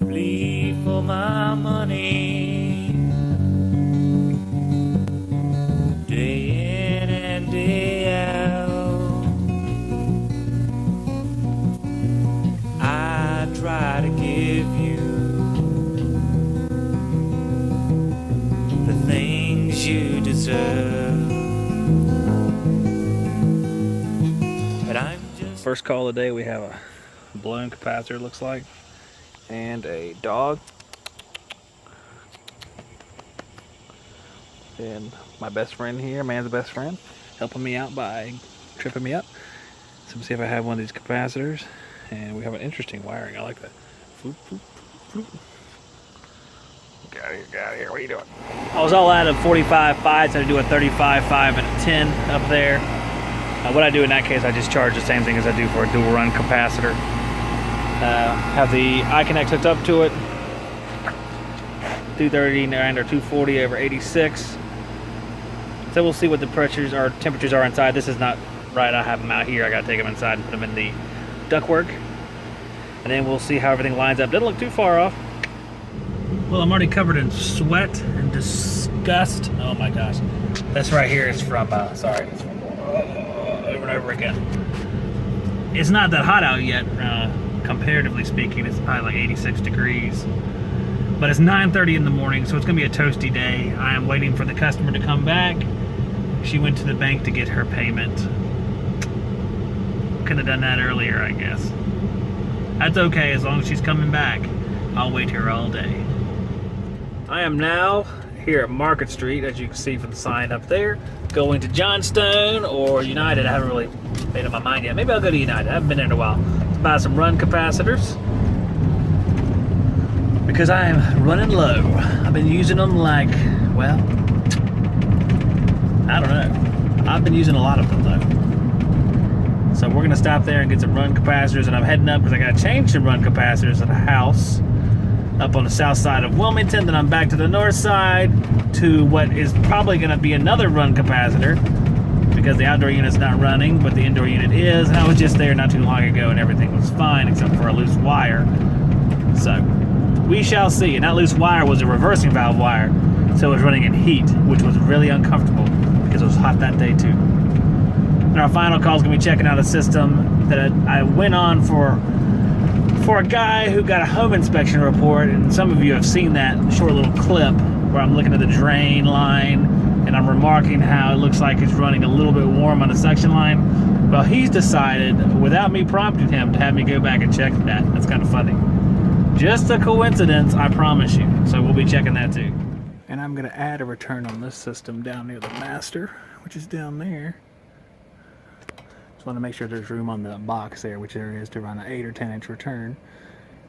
bleed for my money, day in and day out. I try to give you the things you deserve, but I'm just... First call of the day, we have a blown capacitor, it looks like, and a dog. And my best friend here, man's best friend, helping me out by tripping me up. So we'll see if I have one of these capacitors. And we have an interesting wiring. I like that. Floop, floop, floop. Get out of here, get out of here. What are you doing? I was all out of 45.5, so I do a 35.5 and a 10 up there. What I do in that case, I just charge the same thing as I do for a dual run capacitor. Have the iConnect hooked up to it. 239 or 240 over 86. So we'll see what the pressures or temperatures are inside. This is not right. I have them out here. I gotta take them inside and put them in the ductwork. And then we'll see how everything lines up. Doesn't look too far off. Well, I'm already covered in sweat and disgust. Oh my gosh. This right here is from, sorry, it's from over and over again. It's not that hot out yet, comparatively speaking. It's probably like 86 degrees. But it's 9:30 in the morning, so it's gonna be a toasty day. I am waiting for the customer to come back. She went to the bank to get her payment. Could have done that earlier, I guess. That's okay, as long as she's coming back. I'll wait here all day. I am now here at Market Street, as you can see from the sign up there, going to Johnstone or United. I haven't really made up my mind yet. Maybe I'll go to United. I haven't been there in a while. To buy some run capacitors, because I am running low. I've been using them like, well, I don't know. I've been using a lot of them though. So we're gonna stop there and get some run capacitors, and I'm heading up because I gotta change some run capacitors at a house up on the south side of Wilmington. Then I'm back to the north side to what is probably gonna be another run capacitor, because the outdoor unit's not running, but the indoor unit is. And I was just there not too long ago and everything was fine except for a loose wire. So we shall see. And that loose wire was a reversing valve wire, so it was running in heat, which was really uncomfortable because it was hot that day too. And our final call is going to be checking out a system that I went on for a guy who got a home inspection report, and some of you have seen that short little clip where I'm looking at the drain line and I'm remarking how it looks like it's running a little bit warm on the suction line. Well, he's decided, without me prompting him, to have me go back and check that. That's kind of funny. Just a coincidence, I promise you. So we'll be checking that too. And I'm gonna add a return on this system down near the master, which is down there. Just want to make sure there's room on the box there, which there is, to run an 8 or 10 inch return.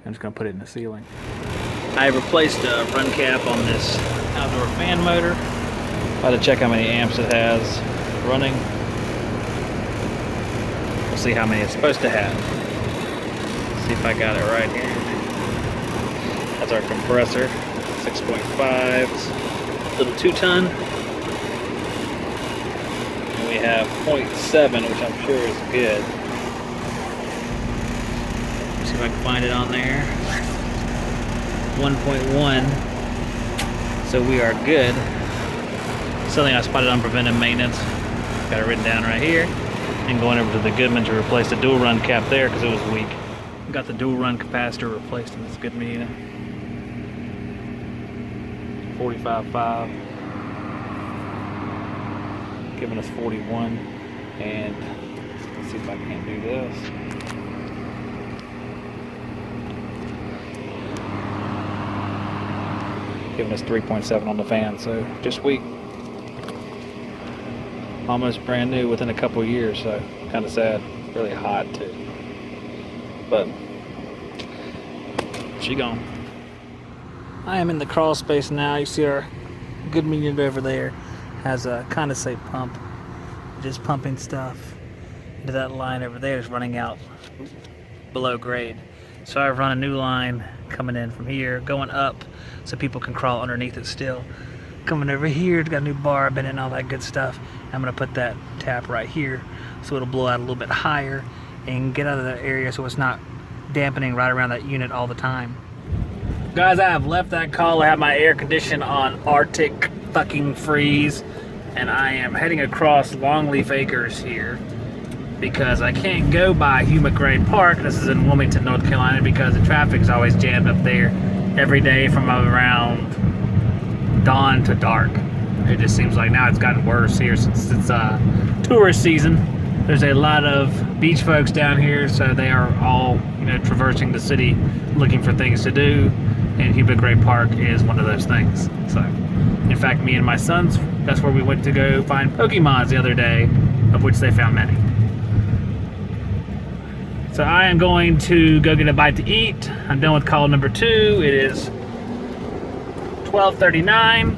I'm just gonna put it in the ceiling. I replaced a run cap on this outdoor fan motor. I'll have to check how many amps it has running. We'll see how many it's supposed to have. See if I got it right here. That's our compressor, 6.5, little 2-ton. And we have 0.7, which I'm sure is good. Let's see if I can find it on there. 1.1, so we are good. Something I spotted on preventive maintenance. Got it written down right here. And going over to the Goodman to replace the dual run cap there because it was weak. Got the dual run capacitor replaced in this Goodman unit. 45.5, giving us 41, and let's see if I can't do this. Giving us 3.7 on the fan, so just weak. Almost brand new within a couple of years, so kind of sad. Really hot too, but she gone. I am in the crawl space now. You see our Goodman unit over there has a condensate pump, just pumping stuff into that line over there. Is running out below grade, so I've run a new line coming in from here, going up so people can crawl underneath it still. Coming over here, it's got a new barb in it and all that good stuff. I'm gonna put that tap right here so it'll blow out a little bit higher and get out of that area so it's not dampening right around that unit all the time. Guys, I have left that call. I have my air condition on Arctic fucking freeze, and I am heading across Longleaf Acres here because I can't go by Hugh McRae Park. This is in Wilmington, North Carolina, because the traffic is always jammed up there every day from around dawn to dark. It just seems like now it's gotten worse here since it's tourist season. There's a lot of beach folks down here, so they are all, traversing the city looking for things to do, and Hugh McRae Park is one of those things. So, in fact, me and my sons, that's where we went to go find Pokemons the other day, of which they found many. So I am going to go get a bite to eat. I'm done with call number 2. It is 12:39.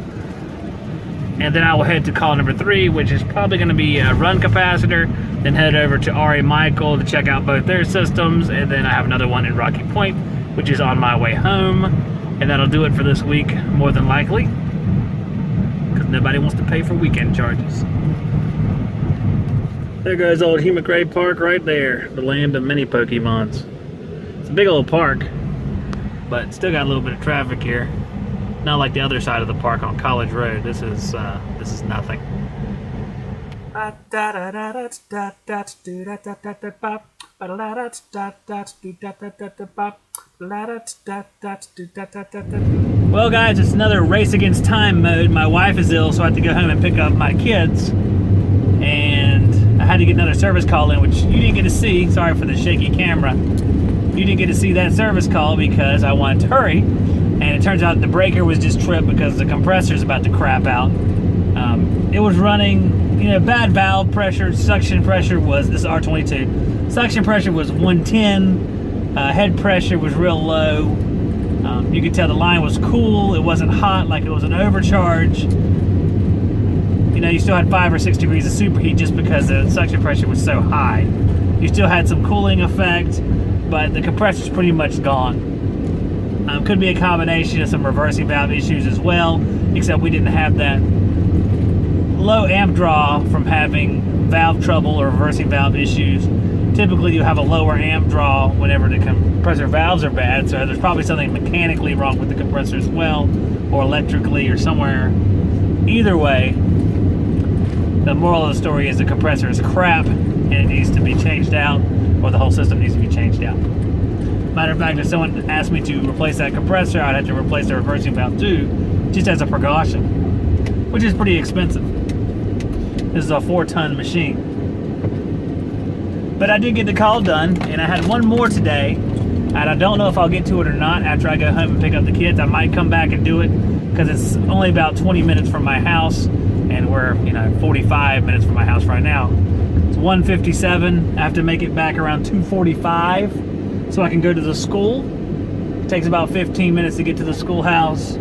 And then I will head to call number 3, which is probably going to be a run capacitor. Then head over to R.A. Michael to check out both their systems. And then I have another one in Rocky Point, which is on my way home. And that'll do it for this week, more than likely, because nobody wants to pay for weekend charges. There goes old Hugh McRae Park right there, the land of many Pokemons. It's a big old park, but still got a little bit of traffic here. Not like the other side of the park on College Road. This is nothing. Well, guys, it's another race against time mode. My wife is ill, so I have to go home and pick up my kids. And I had to get another service call in, which you didn't get to see. Sorry for the shaky camera. You didn't get to see that service call because I wanted to hurry. And it turns out the breaker was just tripped because the compressor is about to crap out. It was running, bad valve pressure. Suction pressure was, this is R22. Suction pressure was 110. Head pressure was real low. You could tell the line was cool. It wasn't hot like it was an overcharge. You still had 5 or 6 degrees of superheat just because the suction pressure was so high. You still had some cooling effect, but the compressor's pretty much gone. Could be a combination of some reversing valve issues as well, except we didn't have that low amp draw from having valve trouble or reversing valve issues. Typically you have a lower amp draw whenever the compressor valves are bad, so there's probably something mechanically wrong with the compressor as well, or electrically or somewhere. Either way, the moral of the story is the compressor is crap and it needs to be changed out, or the whole system needs to be changed out. Matter of fact, if someone asked me to replace that compressor, I'd have to replace the reversing valve too, just as a precaution, which is pretty expensive. This is a 4-ton machine. But I did get the call done, and I had one more today, and I don't know if I'll get to it or not after I go home and pick up the kids. I might come back and do it, because it's only about 20 minutes from my house, and we're 45 minutes from my house right now. It's 1:57. I have to make it back around 2:45 so I can go to the school. It takes about 15 minutes to get to the schoolhouse.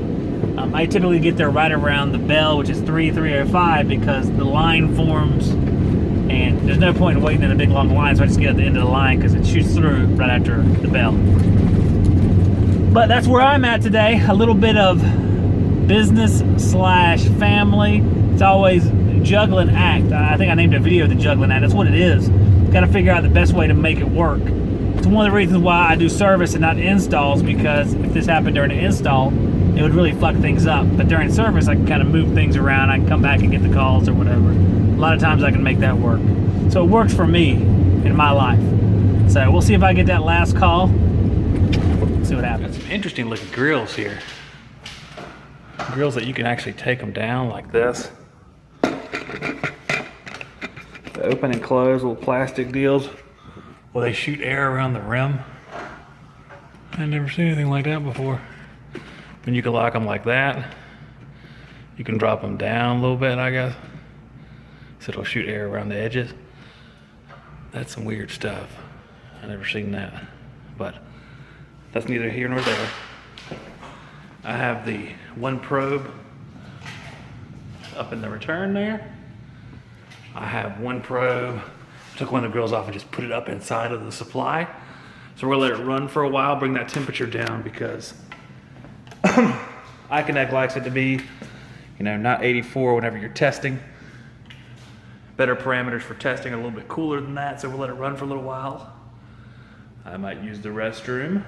I typically get there right around the bell, which is 3:05, because the line forms and there's no point in waiting in a big long line, so I just get at the end of the line because it shoots through right after the bell. But that's where I'm at today. A little bit of business / family. It's always juggling act. I think I named a video the juggling act. That's what it is. Got to figure out the best way to make it work. It's one of the reasons why I do service and not installs, because if this happened during an install, it would really fuck things up. But during service, I can kind of move things around. I can come back and get the calls or whatever. A lot of times I can make that work. So it works for me in my life. So we'll see if I get that last call. See what happens. Got some interesting looking grills here. Grills that you can actually take them down like this. The open and close little plastic deals. Well, they shoot air around the rim. I've never seen anything like that before. And you can lock them like that. You can drop them down a little bit, I guess. So it'll shoot air around the edges. That's some weird stuff. I've never seen that. But that's neither here nor there. I have the one probe up in the return there. I have one probe. Took one of the grills off and just put it up inside of the supply. So we're gonna let it run for a while, bring that temperature down, because Iconec likes it to be, not 84 whenever you're testing. Better parameters for testing are a little bit cooler than that, so we'll let it run for a little while. I might use the restroom.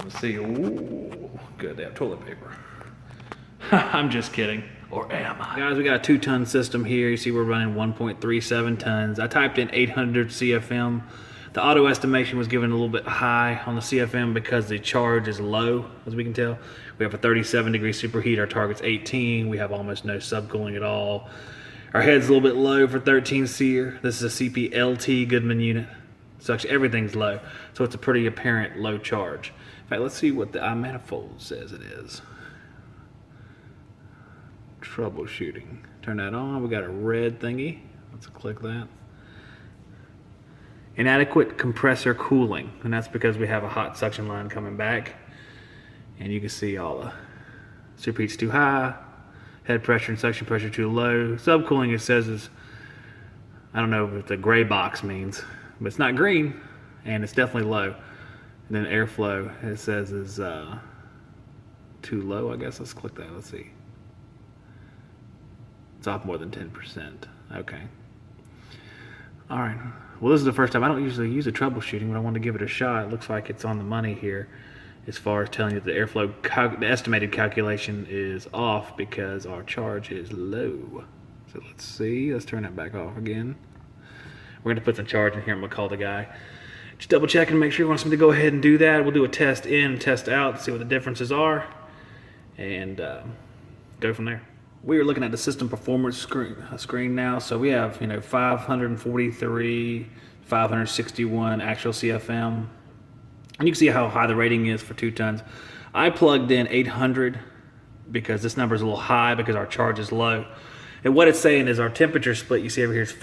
Let's see. Ooh, good, they have toilet paper. I'm just kidding. Or am I? Guys, we got a 2-ton system here. You see we're running 1.37 tons. I typed in 800 CFM. The auto estimation was given a little bit high on the CFM because the charge is low, as we can tell. We have a 37-degree superheat. Our target's 18. We have almost no subcooling at all. Our head's a little bit low for 13 SEER. This is a CPLT Goodman unit. So actually everything's low. So it's a pretty apparent low charge. In fact, let's see what the iManifold says it is. Troubleshooting. Turn that on. We got a red thingy. Let's click that. Inadequate compressor cooling, and that's because we have a hot suction line coming back, and you can see all the superheat's too high, head pressure and suction pressure too low. Subcooling, it says, is, I don't know what the gray box means, but it's not green, and it's definitely low. And then airflow, it says, is too low, I guess. Let's click that. Let's see. It's off more than 10%. Okay. All right. Well, this is the first time. I don't usually use a troubleshooting, but I wanted to give it a shot. It looks like it's on the money here as far as telling you that the airflow, the estimated calculation is off because our charge is low. So let's see. Let's turn that back off again. We're going to put some charge in here. I'm going to call the guy. Just double check and make sure he wants me to go ahead and do that. We'll do a test in, test out, see what the differences are, and go from there. We are looking at the system performance screen now. So we have, 543, 561 actual CFM. And you can see how high the rating is for 2 tons. I plugged in 800 because this number is a little high because our charge is low. And what it's saying is our temperature split, you see over here, is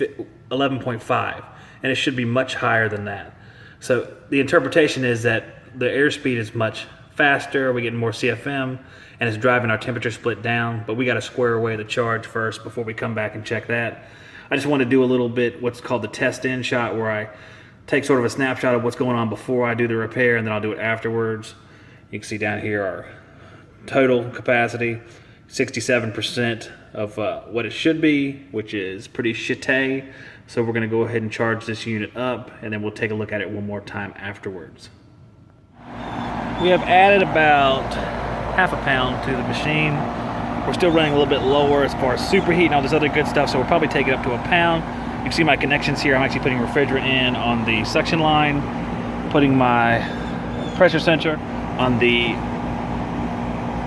11.5. And it should be much higher than that. So the interpretation is that the airspeed is much faster, we're getting more CFM, and it's driving our temperature split down, but we got to square away the charge first before we come back and check that. I just want to do a little bit what's called the test in shot, where I take sort of a snapshot of what's going on before I do the repair, and then I'll do it afterwards. You can see down here our total capacity, 67% of what it should be, which is pretty shitty. So we're going to go ahead and charge this unit up, and then we'll take a look at it one more time afterwards. We have added about half a pound to the machine. We're still running a little bit lower as far as superheat and all this other good stuff, so we'll probably take it up to a pound. You can see my connections here. I'm actually putting refrigerant in on the suction line, putting my pressure sensor on the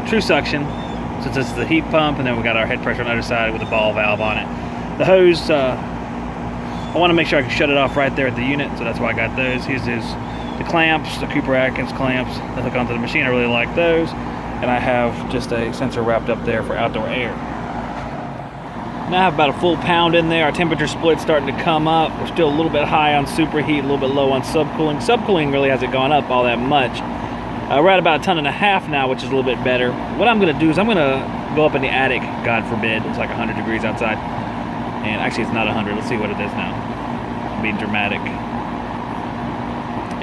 true suction, since this is the heat pump, and then we got our head pressure on the other side with a ball valve on it. The hose, I want to make sure I can shut it off right there at the unit, so that's why I got those. Here's the clamps, the Cooper Atkins clamps that hook onto the machine. I really like those. And I have just a sensor wrapped up there for outdoor air. Now I have about a full pound in there. Our temperature split's starting to come up. We're still a little bit high on superheat, a little bit low on subcooling. Subcooling really hasn't gone up all that much. We're at about 1.5 tons now, which is a little bit better. What I'm gonna do is I'm gonna go up in the attic, God forbid. It's like 100 degrees outside. And actually it's not 100, let's see what it is now. I'm being dramatic.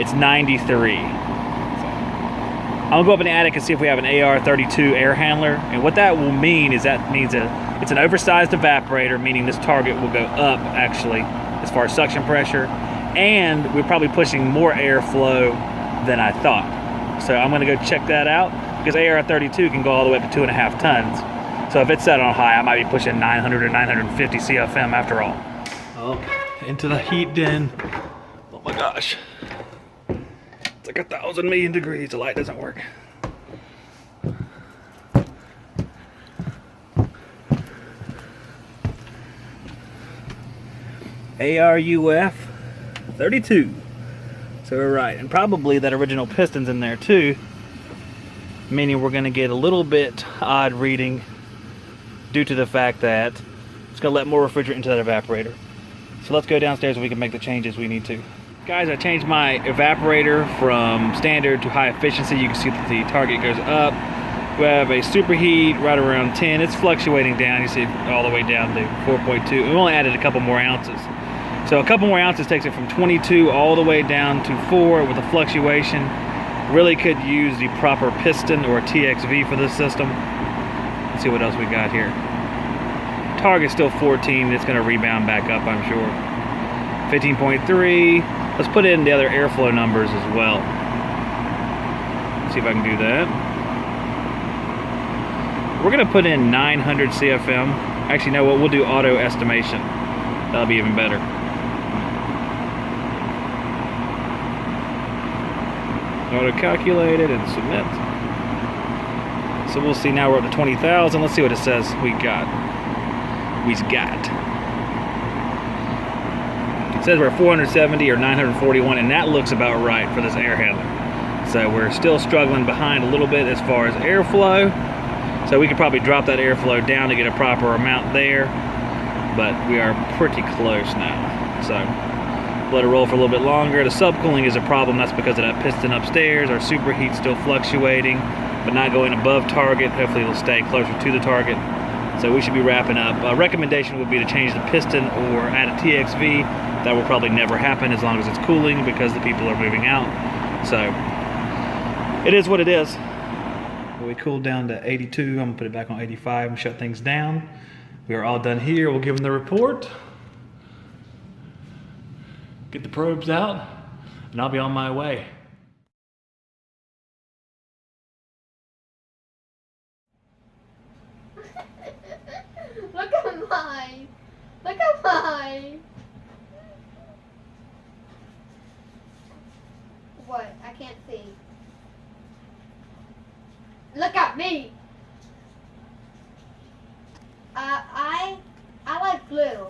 It's 93. I'm gonna go up in the attic and see if we have an AR-32 air handler. And what that will mean is that means it's an oversized evaporator, meaning this target will go up actually as far as suction pressure. And we're probably pushing more airflow than I thought. So I'm gonna go check that out because AR-32 can go all the way up to 2.5 tons. So if it's set on high, I might be pushing 900 or 950 CFM after all. Oh, into the heat den. Oh my gosh. It's like 1,000 million degrees. The light doesn't work. ARUF 32. So we're right. And probably that original piston's in there too, meaning we're going to get a little bit odd reading due to the fact that it's going to let more refrigerant into that evaporator. So let's go downstairs and we can make the changes we need to. Guys, I changed my evaporator from standard to high efficiency. You can see that the target goes up. We have a superheat right around 10. It's fluctuating down. You see it all the way down to 4.2. We only added a couple more ounces. So a couple more ounces takes it from 22 all the way down to 4 with a fluctuation. Really could use the proper piston or TXV for this system. Let's see what else we got here. Target's still 14. It's going to rebound back up, I'm sure. 15.3. Let's put in the other airflow numbers as well. See if I can do that. We're gonna put in 900 CFM. Actually, no, we'll do auto estimation. That'll be even better. Auto calculated and submit. So we'll see, now we're up to 20,000. Let's see what it says we got. It says we're 470 or 941, and that looks about right for this air handler. So we're still struggling behind a little bit as far as airflow. So we could probably drop that airflow down to get a proper amount there, but we are pretty close now. So let it roll for a little bit longer. The subcooling is a problem. That's because of that piston upstairs. Our superheat's still fluctuating, but not going above target. Hopefully it'll stay closer to the target. So we should be wrapping up. A recommendation would be to change the piston or add a TXV. That will probably never happen as long as it's cooling because the people are moving out. So it is what it is. We cooled down to 82. I'm gonna put it back on 85 and shut things down. We are all done here. We'll give them the report. Get the probes out, and I'll be on my way. Look at mine. Look at mine. What? I can't see. Look at me. I like glue.